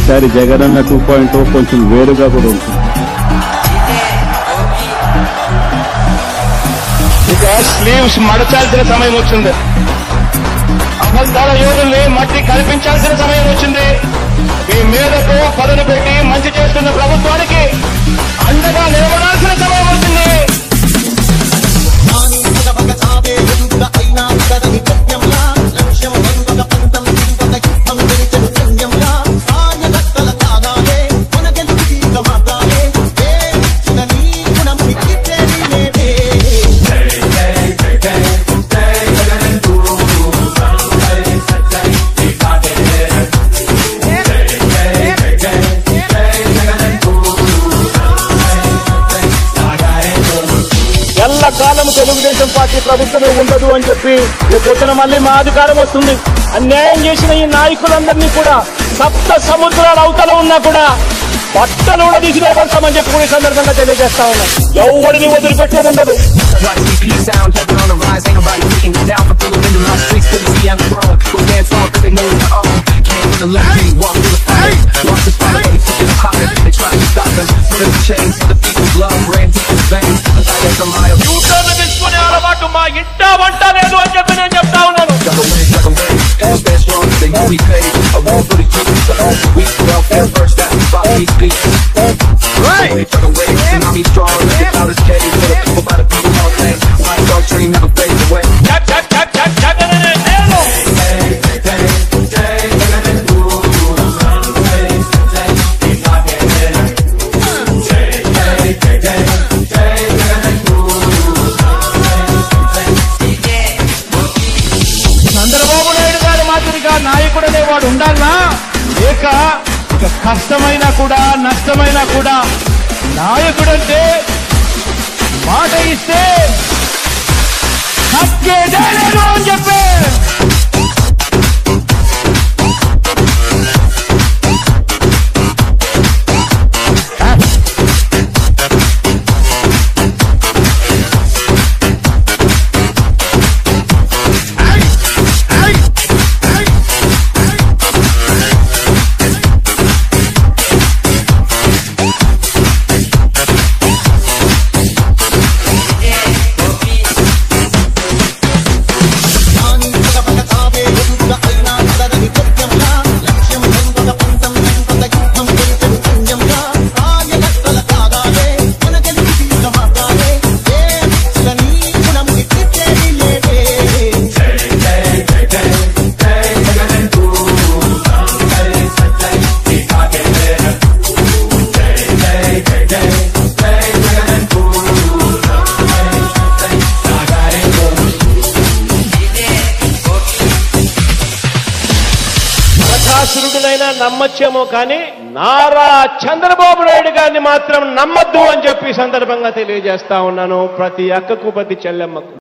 ఈసారి జగనన్న 2.0 కొంచెం వేరుగా కూడా ఉంటుంది. ఇక స్లీవ్స్ మడచాల్సిన సమయం వచ్చింది. అబద్ధాల యోగుల్ని మట్టి కల్పించాల్సిన సమయం వచ్చింది. మీ మీదకు పదును పెట్టి మంచి చేస్తున్న ప్రభుత్వానికి అండగా నిలబడాల్సిన సమయం వచ్చింది. ఎల్లకాలం తెలుగుదేశం పార్టీ ప్రభుత్వమే ఉండదు అని చెప్పి రేపొద్దున మళ్ళీ మా అధికారం వస్తుంది. అన్యాయం చేసిన ఈ నాయకులందరినీ కూడా సప్త సముద్రాల అవతల ఉన్నా కూడా బట్టలు కూడా తీసుకెళ్తామని చెప్పి కూడా ఈ సందర్భంగా తెలియజేస్తా ఉన్నాం. ఎవరిని వదిలిపెట్టేది ఉండదు. తీసుకునే అలవాటు మా ఇంట వంట లేదు అని చెప్పి నేను చెప్తా ఉన్నాను. చంద్రబాబు నాయుడు గారి మాదిరిగా నాయకుడు అనేవాడు ఉండాలనా? లేక ఇక కష్టమైనా కూడా నష్టమైనా కూడా నాయకుడంటే మాట ఇస్తే తగ్గేదే లేదు అని చెప్పి సురుడునైనా నమ్మచ్చేమో కానీ నారా చంద్రబాబు నాయుడు గారిని మాత్రం నమ్మద్దు అని చెప్పి సందర్భంగా తెలియజేస్తా ఉన్నాను ప్రతి అక్కకు ప్రతి చెల్లెమ్మకు.